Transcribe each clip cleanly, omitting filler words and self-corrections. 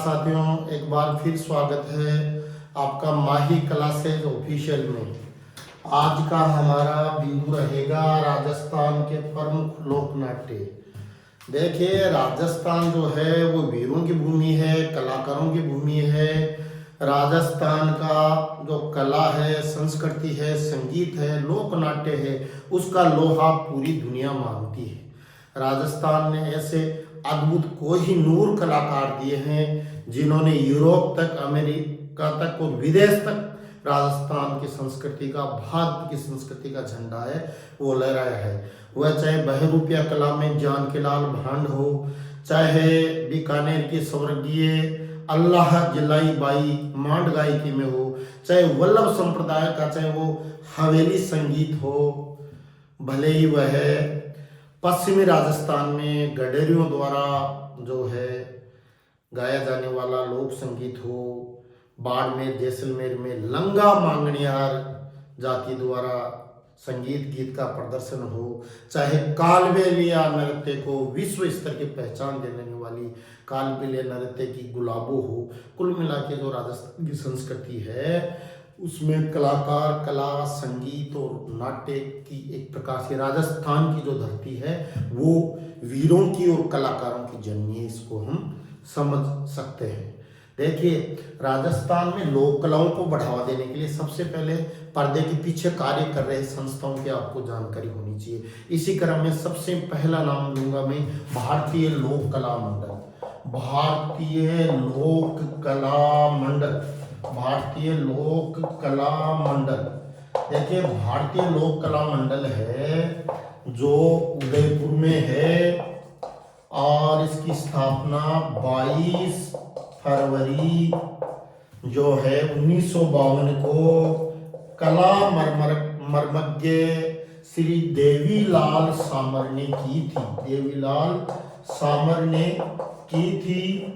साथियों, एक बार फिर स्वागत है आपका माही क्लासेज ऑफिशियल में। आज का हमारा बिंदु रहेगा राजस्थान के प्रमुख लोक नाट्य। देखिए, राजस्थान जो है वो वीरों की भूमि है, कलाकारों की भूमि है। राजस्थान का जो कला है, संस्कृति है, संगीत है, लोक नाट्य है, उसका लोहा पूरी दुनिया मांगती है। राजस्थान ने ऐसे अद्भुत कोहिनूर कलाकार दिए हैं जिन्होंने यूरोप तक, अमेरिका तक और विदेश तक राजस्थान की संस्कृति का, भारत की संस्कृति का झंडा है वो लहराया है। वह चाहे बहरूपिया कला में जानकीलाल भांड हो, चाहे बीकानेर की स्वर्गीय अल्लाह जिलाई बाई मांड गायकी में हो, चाहे वल्लभ संप्रदाय का, चाहे वो हवेली संगीत हो, भले ही वह पश्चिमी राजस्थान में गडेरियों द्वारा जो है गाया जाने वाला लोक संगीत हो, बाड़मेर जैसलमेर में लंगा मांगणियार जाति द्वारा संगीत गीत का प्रदर्शन हो, चाहे कालबेलिया नृत्य को विश्व स्तर की पहचान देने वाली कालबेलिया नृत्य की गुलाबो हो। कुल मिला के जो राजस्थान की संस्कृति है उसमें कलाकार, कला, संगीत और नाट्य की एक प्रकार से राजस्थान की जो धरती है वो वीरों की और कलाकारों की जननी है, इसको हम समझ सकते हैं। देखिए, राजस्थान में लोक कलाओं को बढ़ावा देने के लिए सबसे पहले पर्दे के पीछे कार्य कर रहे संस्थाओं की आपको जानकारी होनी चाहिए। इसी क्रम में सबसे पहला नाम लूंगा मैं भारतीय लोक कला मंडल। भारतीय लोक कला मंडल, भारतीय लोक कला मंडल। देखिए, भारतीय लोक कला मंडल है जो उदयपुर में है और इसकी स्थापना 22 फरवरी जो है 1952 को कला मर्मज्ञ श्री देवीलाल सामर ने की थी। देवीलाल सामर ने की थी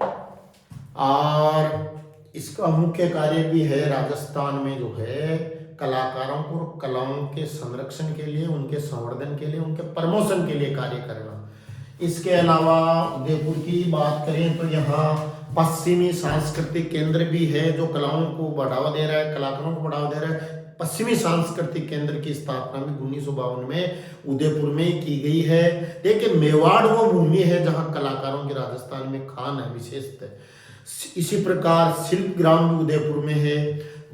और इसका मुख्य कार्य भी है राजस्थान में जो है कलाकारों को कलाओं के संरक्षण के लिए, उनके संवर्धन के लिए, उनके प्रमोशन के लिए कार्य करना। इसके अलावा उदयपुर की बात करें तो यहाँ पश्चिमी सांस्कृतिक केंद्र भी है जो कलाओं को बढ़ावा दे रहा है, कलाकारों को बढ़ावा दे रहा है। पश्चिमी सांस्कृतिक केंद्र की स्थापना भी 1952 में उदयपुर में की गई है। देखिए, मेवाड़ वो भूमि है जहाँ कलाकारों की राजस्थान में खान है विशेषतः। इसी प्रकार शिल्प ग्राम भी उदयपुर में है।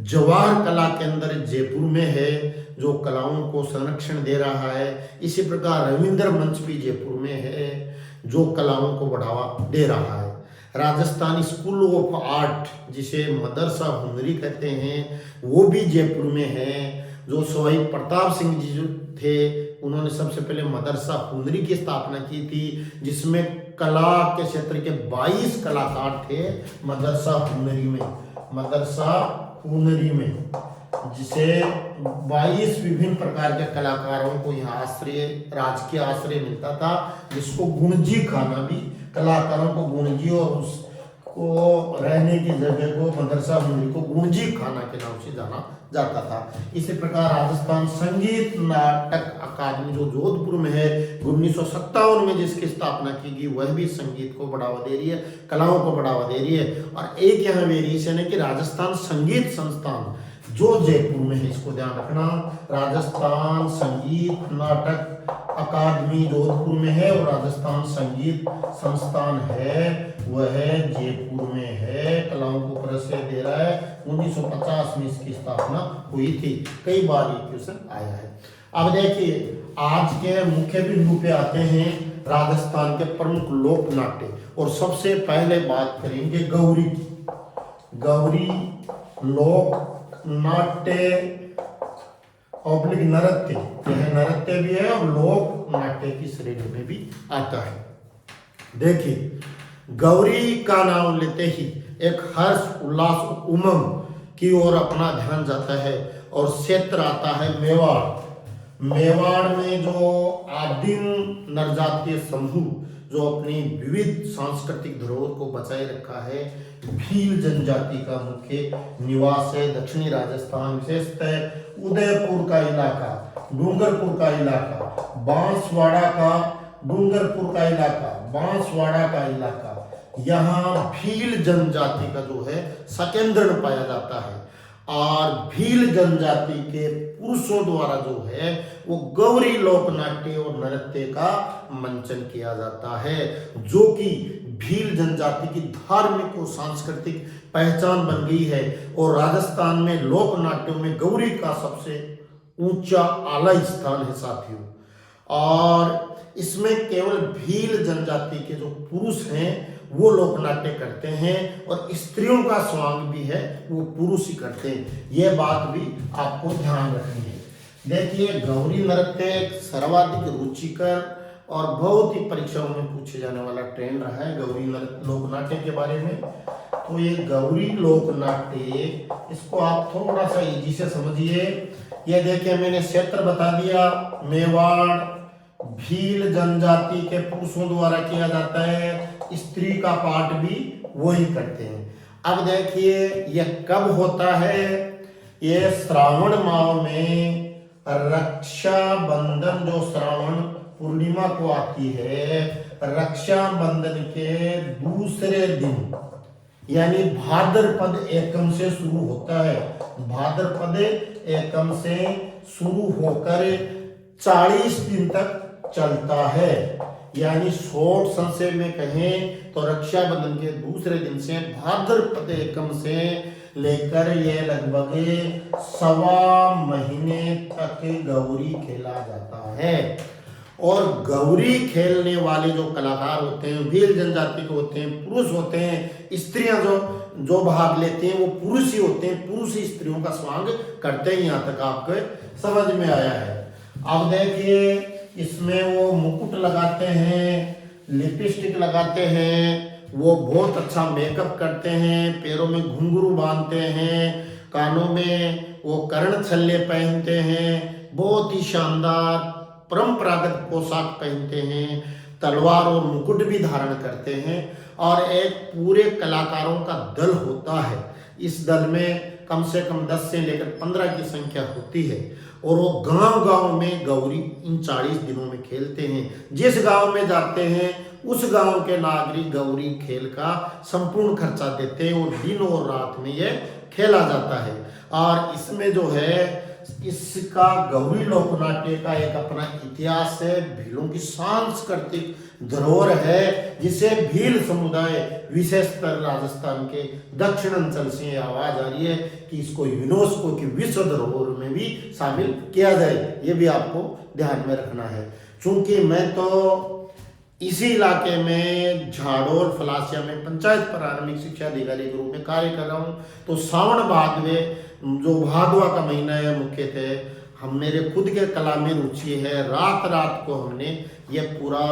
जवाहर कला केंद्र जयपुर में है जो कलाओं को संरक्षण दे रहा है। इसी प्रकार रविंद्र मंच भी जयपुर में है जो कलाओं को बढ़ावा दे रहा है। राजस्थान स्कूल ऑफ आर्ट, जिसे मदरसा हुनरी कहते हैं, वो भी जयपुर में है। जो सवाई प्रताप सिंह जी जो थे उन्होंने सबसे पहले मदरसा हुनरी की स्थापना की थी, जिसमें कला के क्षेत्र के 22 कलाकार थे मदरसा हुनरी में। मदरसा हुनरी में जिसे 22 विभिन्न प्रकार के कलाकारों को यहाँ आश्रय, राजकीय आश्रय मिलता था, जिसको गुणजी खाना भी, कलाकारों को गुणजी और उसको रहने की जगह को मदरसा हुनरी को गुणजी खाना के नाम से जाना जाता था। इसी प्रकार राजस्थान संगीत नाटक अकादमी जो जोधपुर में है 1957 में जिसकी स्थापना की गई, वह भी संगीत को बढ़ावा दे रही है, कलाओं को बढ़ावा दे रही है। और एक यहाँ वेरिएशन है कि राजस्थान संगीत संस्थान जो जयपुर में है, इसको ध्यान रखना, राजस्थान संगीत नाटक अकादमी जोधपुर में है और राजस्थान संगीत संस्थान है वह जयपुर में है। कलाओं को प्रश्रय दे रहा है। 1950 में इसकी स्थापना हुई थी। कई बार ये क्वेश्चन आया है। अब देखिए, आज के मुख्य बिंदु पे आते हैं राजस्थान के प्रमुख लोक नाट्य, और सबसे पहले बात करेंगे गौरी की। गौरी लोक नाट्य ऑब्लिक नृत्य, यह नृत्य भी है और लोक नाट्य की श्रेणी में भी आता है। देखिए, गौरी का नाम लेते ही एक हर्ष, उल्लास, उमंग की ओर अपना ध्यान जाता है और क्षेत्र आता है मेवाड़। मेवाड़ में जो आदिम नरजातीय समूह जो अपनी विविध सांस्कृतिक धरोहर को बचाए रखा है, भील जनजाति का मुख्य निवास है। दक्षिणी राजस्थान विशेषतः उदयपुर का इलाका, डूंगरपुर का इलाका, बांसवाड़ा का, डूंगरपुर का इलाका, बांसवाड़ा का इलाका, यहाँ भील जनजाति का जो है सकेंद्रण पाया जाता है। और भील जनजाति के पुरुषों द्वारा जो है वो गौरी लोक नाट्य और नृत्य का मंचन किया जाता है, जो कि भील जनजाति की धार्मिक और सांस्कृतिक पहचान बन गई है। और राजस्थान में लोक नाट्यों में गौरी का सबसे ऊंचा आला स्थान है साथियों। और इसमें केवल भील जनजाति के जो पुरुष हैं वो लोक नाट्य करते हैं, और स्त्रियों का स्वांग भी है वो पुरुष ही करते हैं। ये बात भी आपको ध्यान रखनी है। देखिए, गौरी नृत्य एक सर्वाधिक रुचिकर और बहुत ही परीक्षाओं में पूछे जाने वाला ट्रेंड रहा है गौरी लोक नाट्य के बारे में। तो ये गौरी लोक नाट्य, इसको आप थोड़ा सा इजी से समझिए। ये देखिए, मैंने क्षेत्र बता दिया, मेवाड़ भील जनजाति के पुरुषों द्वारा किया जाता है, स्त्री का पार्ट भी वही करते हैं। अब देखिए, यह कब होता है? ये श्रावण माह में रक्षाबंधन, जो श्रावण पूर्णिमा को आती है, रक्षाबंधन के दूसरे दिन यानी भाद्रपद एकम से शुरू होता है। भाद्रपद एकम से शुरू होकर 40 दिन तक चलता है। यानी शॉर्ट संक्षेप में कहें तो रक्षाबंधन के दूसरे दिन से भाद्रपद एकम से लेकर यह लगभग 1.25 महीने तक गौरी खेला जाता है। और गौरी खेलने वाले जो कलाकार होते हैं भील जनजाति के होते हैं, पुरुष होते हैं। स्त्रियां जो भाग लेते हैं वो पुरुष ही होते हैं, पुरुष ही स्त्रियों का स्वांग करते हैं। यहाँ तक आपको समझ में आया है। अब देखिए, इसमें वो मुकुट लगाते हैं, लिपस्टिक लगाते हैं, वो बहुत अच्छा मेकअप करते हैं, पैरों में घुंघरू बांधते हैं, कानों में वो कर्ण छल्ले पहनते हैं, बहुत ही शानदार परंपरागत पोशाक पहनते हैं, तलवार और मुकुट भी धारण करते हैं। और एक पूरे कलाकारों का दल होता है। इस दल में कम से कम 10 से लेकर 15 की संख्या होती है। और वो गांव-गांव में गौरी इन 40 दिनों में खेलते हैं। जिस गांव में जाते हैं उस गांव के नागरिक गौरी खेल का संपूर्ण खर्चा देते हैं, और दिन और रात में ये खेला जाता है। और इसमें जो है, इसका गौरी लोक नाट्य का एक अपना इतिहास है, भीलों की सांस्कृतिक धरोहर है, जिसे भील समुदाय विशेषकर राजस्थान के दक्षिण अंचल से आवाज आ रही है कि इसको यूनेस्को की विश्व धरोहर में भी शामिल किया जाए। ये भी आपको ध्यान में रखना है। चूंकि मैं तो इसी इलाके में झाड़ोल फलासिया में पंचायत प्रारंभिक शिक्षा अधिकारी के रूप में कार्य कर रहा हूँ, तो सावन भादवे जो भादवा का महीना है मुख्यतः हम मेरे खुद के कला में रुचि है। रात रात को हमने ये पूरा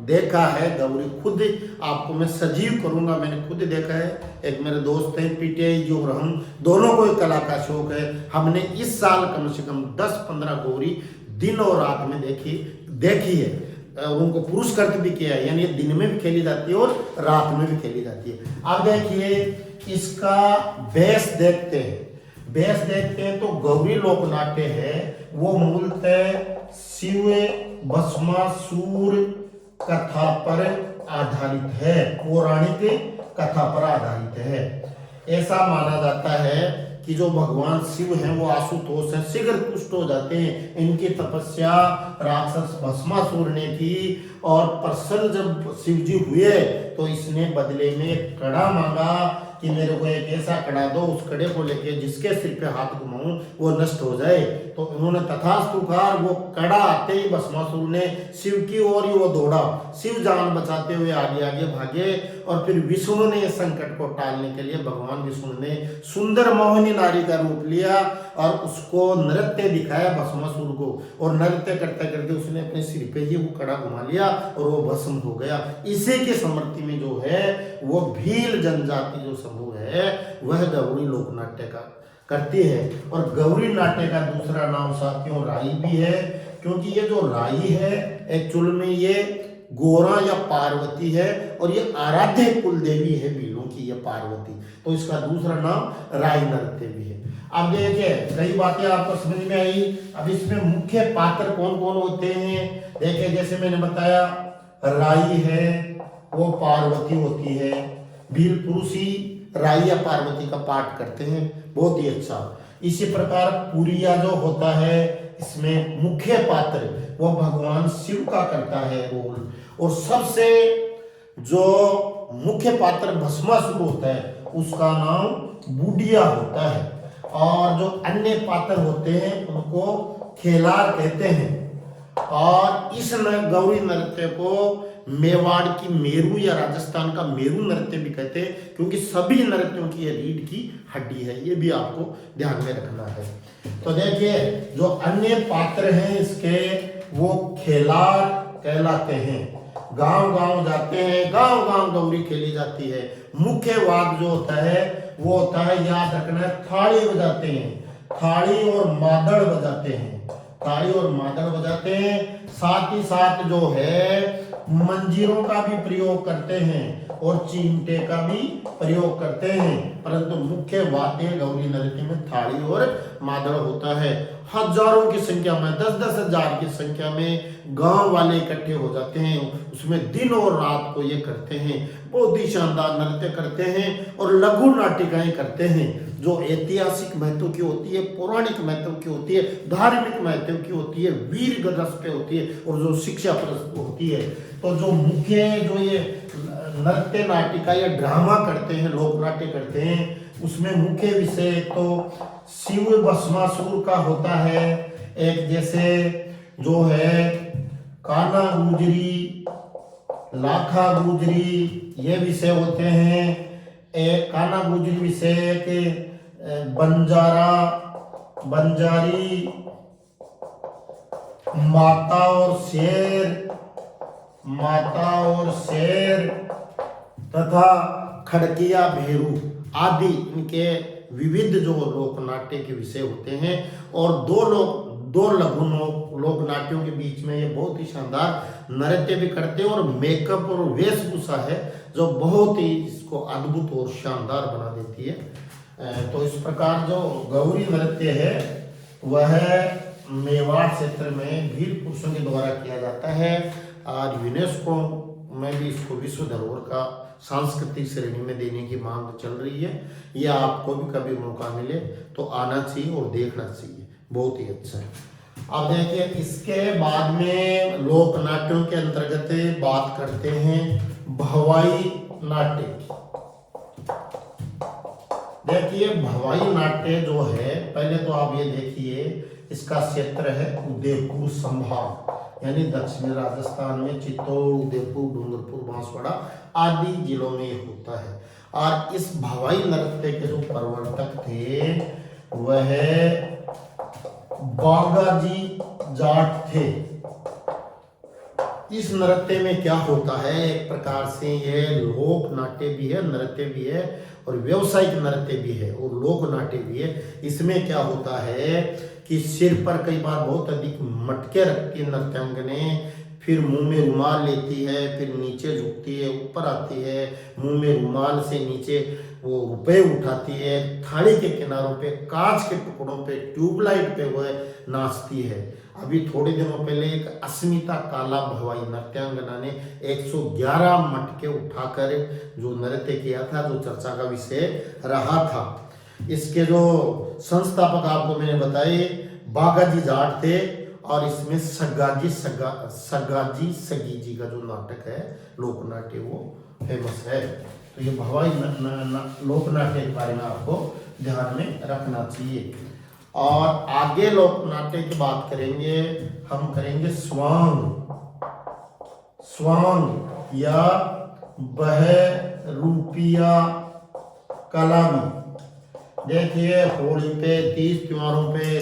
देखा है। गौरी खुद आपको मैं सजीव करूंगा, मैंने खुद देखा है। एक मेरे दोस्त हैं पीटीआई जो, और हम दोनों को कला का शौक है। हमने इस साल कम से कम 10-15 गौरी दिन और रात में देखी है। उनको पुरस्कृत भी किया है, यानी दिन में भी खेली जाती है और रात में भी खेली जाती है। अब देखिए, इसका बेस देखते हैं। बेस देखते हैं तो गौरी लोक नाट्य है वो मूलतः शिव भस्मासुर कथा पर आधारित है, पौराणिक कथा पर आधारित है। ऐसा माना जाता है कि जो भगवान शिव हैं वो आशुतोष हैं, शीघ्र पुष्ट हो जाते हैं। इनकी तपस्या राक्षस भस्मासुर ने की, और प्रसन्न जब शिव जी हुए तो इसने बदले में एक कड़ा मांगा कि मेरे को एक ऐसा कड़ा दो, उस कड़े को लेके जिसके सिर पे हाथ घुमाऊं वो नष्ट हो जाए। तो उन्होंने तथास्तु कहा। वो कड़ा आते ही भस्मासुर ने शिव की ओर ही वो दौड़ा। शिव जान बचाते हुए आगे आगे भागे, और फिर विष्णु ने इस संकट को टालने के लिए भगवान विष्णु ने सुंदर मोहिनी नारी का रूप लिया और उसको नृत्य दिखाया भस्मासुर को, और नृत्य करते करते उसने अपने सिर पे ही वो कड़ा घुमा लिया और वो भस्म हो गया। इसी की स्मृति में जो है वो भील जनजाति जो समूह है वह गौरी लोक नाट्य का करती है। और गौरी नाट्य का दूसरा नाम साथियों राई भी है, क्योंकि ये जो राई है एक्चुअल में ये गोरा या पार्वती है, और ये आराध्य कुल देवी है भीलों की, ये पार्वती। तो इसका दूसरा नाम राई नृत्य भी है। अब देखिए, कई बातें आपको समझ में आई। अब इसमें मुख्य पात्र कौन कौन होते हैं? देखिए, जैसे मैंने बताया राई है, वो पार्वती होती है। भील पुरुष ही राई या पार्वती का पाठ करते हैं, बहुत ही अच्छा। इसी प्रकार पुरिया जो होता है, इसमें मुख्य पात्र वो भगवान शिव का करता है रोल। और सबसे जो मुख्य पात्र भस्मासुर होता है उसका नाम बूढ़िया होता है। और जो अन्य पात्र होते हैं उनको खेलार कहते हैं। और इस गौरी नृत्य को मेवाड़ की मेरू या राजस्थान का मेरू नृत्य भी कहते हैं, क्योंकि सभी नृत्यों की ये रीढ़ की हड्डी है, ये भी आपको ध्यान में रखना है। तो देखिए जो अन्य पात्र हैं इसके वो खेलार कहलाते हैं। गांव गांव जाते हैं, गांव गांव गौरी खेली जाती है। मुख्य वाद्य जो होता है वो होता है, याद रखना है, थाली बजाते हैं, थाली और मादड़ बजाते हैं, थाली और मादड़ बजाते हैं। साथ ही साथ जो है मंजीरों का भी प्रयोग करते हैं और चिमटे का भी प्रयोग करते हैं, परंतु मुख्य वाद्य गौरी नृत्य में थाली और मादड़ होता है। हजारों की संख्या में, 10-10 हजार की संख्या में गांव वाले इकट्ठे हो जाते हैं, उसमें दिन और रात को ये करते हैं, बहुत ही शानदार नृत्य करते हैं और लघु नाटिकाएं करते हैं जो ऐतिहासिक महत्व की होती है, पौराणिक महत्व की होती है, धार्मिक महत्व की होती है, वीर रस पे होती है और जो शिक्षा पर होती है। तो जो मुख्य जो ये नृत्य नाटिका या ड्रामा करते हैं, लोक नाट्य करते हैं, उसमें मुख्य विषय तो शिव भस्मासुर का होता है। एक जैसे जो है काना गुजरी, लाखा गुजरी, ये विषय होते हैं। एक काना गुजरी विषय के बंजारा, बंजारी, माता और शेर, माता और शेर तथा खड़किया भेरू आदि इनके विविध जो लोक नाट्य के विषय होते हैं। और दो लघु लोक नाट्यों के बीच में ये बहुत ही शानदार नृत्य भी करते हैं और मेकअप और वेशभूषा है जो बहुत ही इसको अद्भुत और शानदार बना देती है। तो इस प्रकार जो गौरी नृत्य है वह मेवाड़ क्षेत्र में भील पुरुषों के द्वारा किया जाता है। आज यूनेस्को में भी इसको विश्व धरोहर का सांस्कृतिक श्रेणी में देने की मांग चल रही है। ये आपको भी कभी मौका मिले तो आना चाहिए और देखना चाहिए, बहुत ही अच्छा है। अब देखिए इसके बाद में लोक नाट्यों के अंतर्गत बात करते हैं भवाई नाट्य की। देखिए भवाई नाट्य जो है, पहले तो आप ये देखिए इसका क्षेत्र है उदयपुर संभाग, यानी दक्षिणी राजस्थान में चित्तौड़, उदयपुर, डूंगरपुर, बांसवाड़ा आदि जिलों में ये होता है। और इस भवाई नृत्य के जो प्रवर्तक थे वह बागाजी जाट थे। इस नृत्य में क्या होता है, एक प्रकार से ये लोक नाट्य भी है, नृत्य भी है और व्यवसायिक नृत्य भी है और लोक नाट्य भी है। इसमें क्या होता है कि सिर पर कई बार बहुत अधिक मटके रखती है नृत्यांगने, फिर मुंह में रुमाल लेती है, फिर नीचे झुकती है, ऊपर आती है, मुंह में रुमाल से नीचे वो रुपए उठाती है, थाली के किनारों पे, कांच के टुकड़ों पे, ट्यूबलाइट पे वह नाचती है। अभी थोड़े दिनों पहले एक अस्मिता काला भवाई नृत्यांगना ने 111 मटके उठाकर जो नृत्य किया था, जो चर्चा का विषय रहा था। इसके जो संस्थापक आपको मैंने बताए बागाजी जाट थे और इसमें सगाजी सगी जी का जो नाटक है लोक नाट्य वो फेमस है। तो ये भवाई लोक नाट्य के बारे में आपको ध्यान में रखना चाहिए। और आगे लोक नाट्य की बात करेंगे, हम करेंगे स्वांग या बहरूपिया कला में। देखिए होली पे, तीज त्योहारों पे,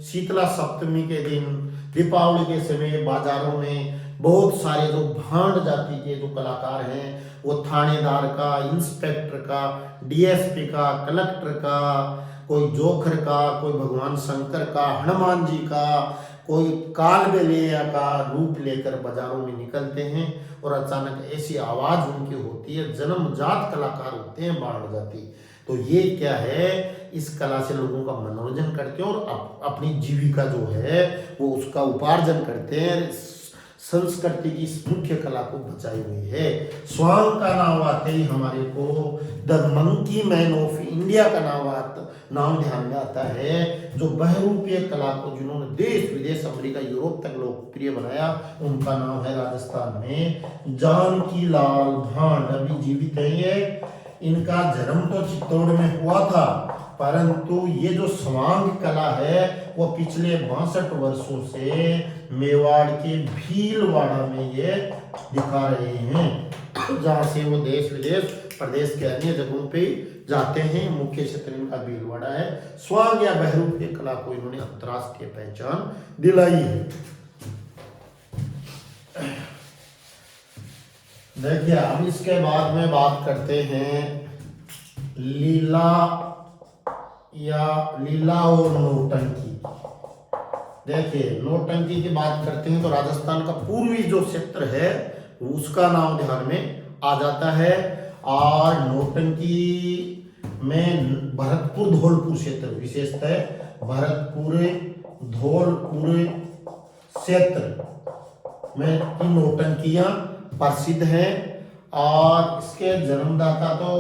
शीतला सप्तमी के दिन, दीपावली के समय बाजारों में बहुत सारे जो भांड जाति के जो कलाकार हैं वो थानेदार का, इंस्पेक्टर का, डीएसपी का, कलेक्टर का, कोई जोखर का, कोई भगवान शंकर का, हनुमान जी का, कोई कालबेलिया का रूप लेकर बाजारों में निकलते हैं और अचानक ऐसी आवाज उनकी होती है, जन्मजात कलाकार होते हैं बाण जाति। तो ये क्या है, इस कला से लोगों का मनोरंजन करते हैं और अपनी जीविका जो है वो उसका उपार्जन करते हैं। संस्कृति की इस मुख्य कला को बचाई हुई है। स्वांग का नाम आते ही हमारे को the monkey man of India का नाम ध्यान में आता है, जो बहुरूपीय कला को जिन्होंने देश विदेश अमेरिका यूरोप तक लोकप्रिय बनाया, उनका नाम है राजस्थान में जानकी लाल भांड। अभी जीवित है ये, इनका जन्म तो चित्तौड़ में हुआ था, परंतु ये जो स्वांग कला है वो पिछले 62 वर्षों से मेवाड़ के भीलवाड़ा में ये दिखा रहे हैं, जहाँ से वो देश विदेश प्रदेश के अन्य जगहों पे जाते हैं। मुख्य क्षेत्र इनका भीलवाड़ा है। स्वांग या बहुरूपीय कला को इन्होंने अंतर्राष्ट्रीय पहचान दिलाई है। देखिए, अब इसके बाद में बात करते हैं लीला और नौटंकी। देखिए, नौटंकी की बात करते हैं तो राजस्थान का पूर्वी जो क्षेत्र है उसका नाम ध्यान में आ जाता है। और नौटंकी में भरतपुर धौलपुर क्षेत्र, विशेषतः भरतपुर धौलपुर क्षेत्र में की नौटंकियां प्रसिद्ध हैं। और इसके जन्मदाता तो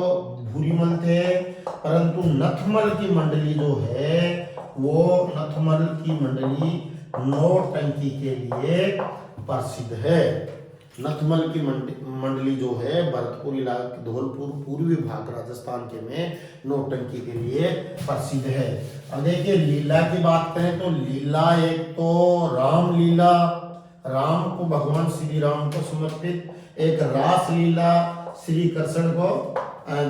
भूरीमल थे, परंतु नथमल की मंडली जो है वो नथमल की मंडली नौटंकी के लिए प्रसिद्ध है। नथमल की मंडली जो है भरतपुर इलाके धौलपुर पूर्वी भाग राजस्थान के में नौटंकी के लिए प्रसिद्ध है। अब देखिए, लीला की बात करें तो लीला एक तो रामलीला, राम को भगवान श्री राम को समर्पित, एक रास लीला श्री कृष्ण को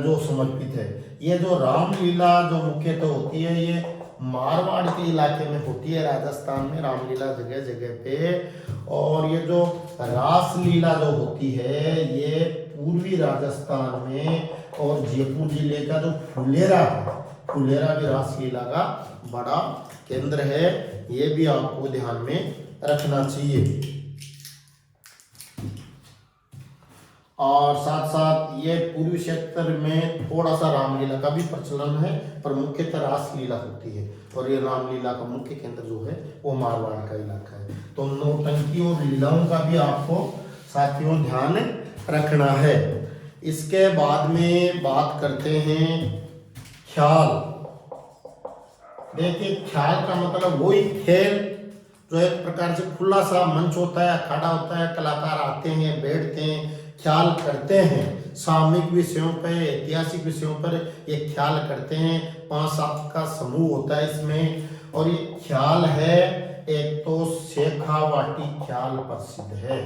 जो समर्पित है। ये जो रामलीला जो मुख्यतः होती है ये मारवाड़ के इलाके में होती है, राजस्थान में रामलीला जगह जगह पे। और ये जो रास लीला जो होती है ये पूर्वी राजस्थान में और जयपुर जिले का जो फुलेरा है, फुलेरा भी रास लीला का बड़ा केंद्र है। ये भी आपको ध्यान में रखना चाहिए। और साथ साथ ये पूर्वी क्षेत्र में थोड़ा सा रामलीला का भी प्रचलन है, पर मुख्यतः रास लीला होती है। और ये रामलीला का मुख्य केंद्र जो है वो मारवाड़ का इलाका है। तो नौटंकी और लीलाओं का भी आपको साथियों ध्यान रखना है। इसके बाद में बात करते हैं ख्याल। देखिए, ख्याल का मतलब वही खेल जो एक प्रकार से खुला सा मंच होता है, अखाड़ा होता है, कलाकार आते हैं, बैठते हैं, ख्याल करते हैं, सामयिक विषयों पर, ऐतिहासिक विषयों पर ये ख्याल करते हैं। 5-7 का समूह होता है इसमें। और ये ख्याल है, एक तो शेखावाटी ख्याल प्रसिद्ध है।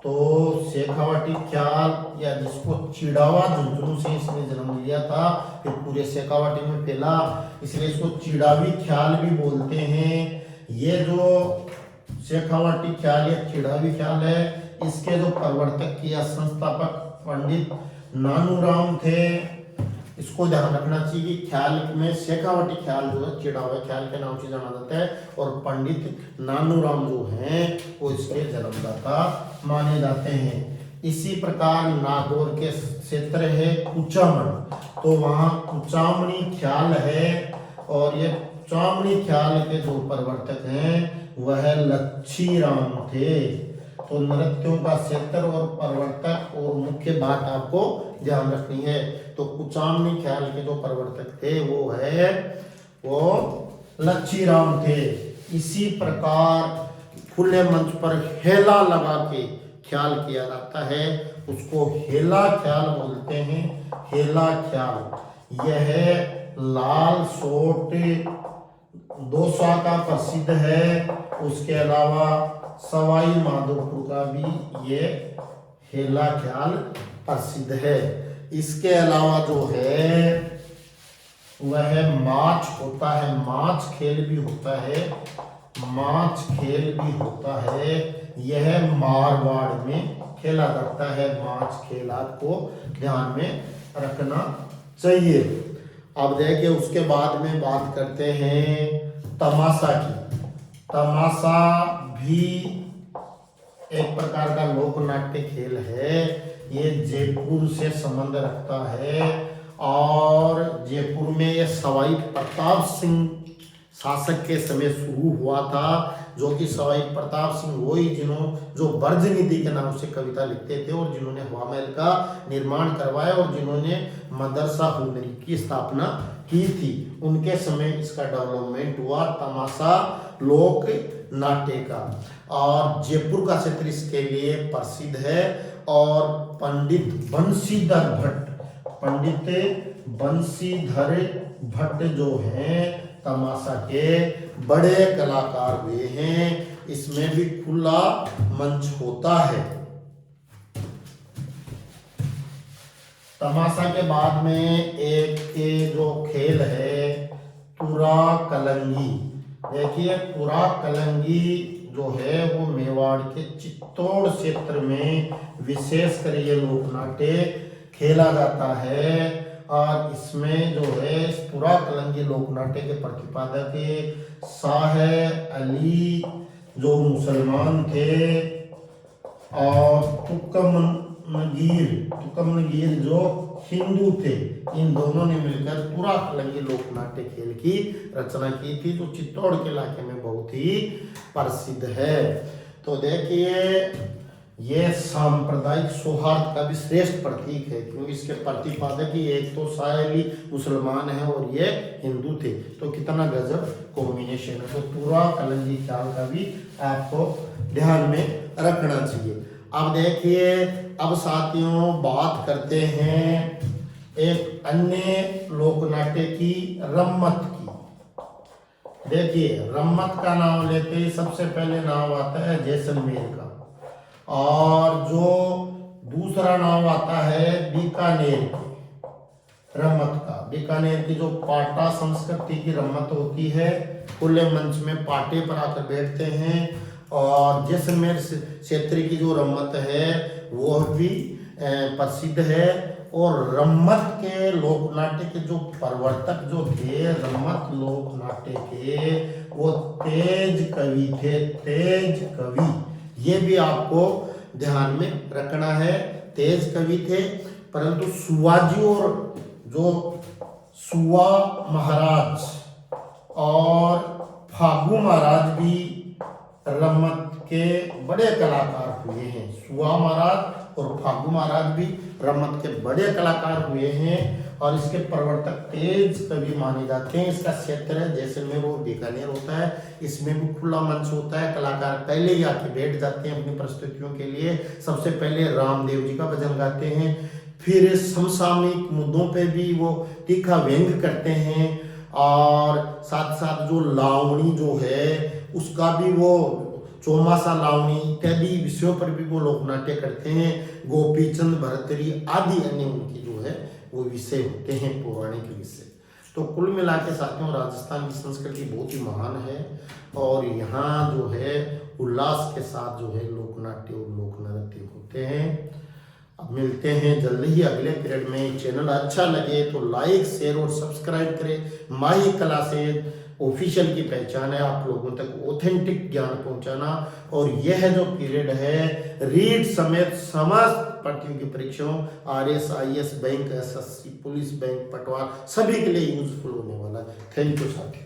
तो शेखावाटी ख्याल या जिसको चिड़ावा झुंझुनू से इसने जन्म लिया था, फिर पूरे शेखावाटी में फैला, इसलिए इसको चिड़ावी ख्याल भी बोलते हैं। ये जो शेखावाटी ख्याल या चिड़ावी ख्याल है, इसके जो प्रवर्तक या संस्थापक पंडित नानूराम थे। इसको ध्यान रखना चाहिए कि ख्याल में शेखावाटी ख्याल जो है चिड़ावा ख्याल के नाम से जाना जाता है, और पंडित नानूराम जो हैं वो इसके जन्मदाता माने जाते हैं। इसी प्रकार नागौर के क्षेत्र है कुचामन, तो वहाँ कुचामनी ख्याल है। और ये कुचामनी ख्याल के जो प्रवर्तक हैं वह लच्छी राम थे। तो नृत्यों का क्षेत्र और प्रवर्तक और मुख्य बात आपको ध्यान रखनी है। तो कुचामनी ख्याल के जो प्रवर्तक थे वो लच्छी राम थे। इसी प्रकार खुले मंच पर हेला लगा के ख्याल किया जाता है, उसको हेला ख्याल बोलते हैं। हेला ख्याल यह लाल सोट दौसा का प्रसिद्ध है। उसके अलावा सवाई माधोपुर का भी ये हेला ख्याल प्रसिद्ध है। इसके अलावा जो है वह माछ होता है, माछ खेल भी होता है, माछ खेल भी होता है। यह मारवाड़ में खेला जाता है माछ खेल, आपको ध्यान में रखना चाहिए। अब देखिए, उसके बाद में बात करते हैं तमाशा की। तमाशा भी एक प्रकार का लोक नाट्य खेल है। ये जयपुर से संबंध रखता है और जयपुर में ये शासक के समय शुरू हुआ था, जो कि सवाई प्रताप सिंह वही जो ब्रज निधि के नाम से कविता लिखते थे और जिन्होंने हवा महल का निर्माण करवाया और जिन्होंने मदरसा हुनरी की स्थापना की थी, उनके समय इसका डेवलपमेंट हुआ तमाशा लोक नाट्य का। और जयपुर का क्षेत्र इसके लिए प्रसिद्ध है। और पंडित बंशीधर भट्ट जो हैं तमाशा के बड़े कलाकार हुए हैं। इसमें भी खुला मंच होता है। तमाशा के बाद में एक के जो खेल है तुरा कलंगी। देखिए तुरा कलंगी जो है वो मेवाड़ के चित्तौड़ क्षेत्र में विशेषकर ये लोक नाट्य खेला जाता है। और इसमें जो है इस तुरा कलंगी लोक नाट्य के प्रतिपादक शाह अली जो मुसलमान थे और तुकमनगीर जो हिंदू थे, इन दोनों ने मिलकर तुरा कलंगी लोक नाट्य खेल की रचना की थी, जो चित्तौड़ के इलाके में बहुत ही प्रसिद्ध है। तो देखिए ये सांप्रदायिक सौहार्द का भी श्रेष्ठ प्रतीक है, क्योंकि इसके प्रतिपादक ही एक तो शाह अली मुसलमान है और ये हिंदू थे, तो कितना गजब कॉम्बिनेशन है। तो तुरा कलंगी ख्याल का भी आपको ध्यान में रखना चाहिए। अब देखिए, अब साथियों बात करते हैं एक अन्य लोक नाट्य की, रम्मत की। देखिए रम्मत का नाम लेते ही सबसे पहले नाम आता है जैसलमेर का, और जो दूसरा नाम आता है बीकानेर के रम्मत का। बीकानेर की जो पाटा संस्कृति की रम्मत होती है, खुले मंच में पाटे पर आकर बैठते हैं। और जैसलमेर क्षेत्र की जो रम्मत है वो भी प्रसिद्ध है। और रम्मत के लोक नाट्य के जो प्रवर्तक जो थे रम्मत लोक नाट्य के, वो तेज कवि थे, तेज कवि। ये भी आपको ध्यान में रखना है, तेज कवि थे। परंतु सुवाजी और जो सुवा महाराज और फागू महाराज भी रम्मत के बड़े कलाकार हुए हैं। सुवा महाराज और फागू महाराज भी रम्मत के बड़े कलाकार हुए हैं और इसके प्रवर्तक तेज कवि माने जाते हैं। इसका क्षेत्र है जैसलमेर और बीकानेर होता है। इसमें भी खुला मंच होता है, कलाकार पहले ही आके बैठ जाते हैं अपनी प्रस्तुतियों के लिए। सबसे पहले रामदेव जी का भजन गाते हैं, फिर समसामयिक मुद्दों पे भी वो तीखा व्यंग करते हैं, और साथ साथ जो लावणी जो है उसका भी वो चौमासा लावणी इत्यादि विषयों पर भी वो लोक नाट्य करते हैं। गोपीचंद भरतरी आदि अन्य उनकी जो है वो विषय होते हैं, पौराणिक विषय। तो कुल मिला के साथियों राजस्थान की संस्कृति बहुत ही महान है और यहाँ जो है उल्लास के साथ जो है लोक नाट्य और लोक नृत्य होते हैं। अब मिलते हैं जल्दी ही अगले पीरियड में। चैनल अच्छा लगे तो लाइक शेयर और सब्सक्राइब करें। माही क्लासेज ऑफिशियल की पहचान है आप लोगों तक ऑथेंटिक ज्ञान पहुंचाना। और यह जो पीरियड है रीट समेत समस्त प्रतियोगी परीक्षाओं RS IS bank SSC police bank पटवार सभी के लिए यूजफुल होने वाला है। थैंक यू साथी।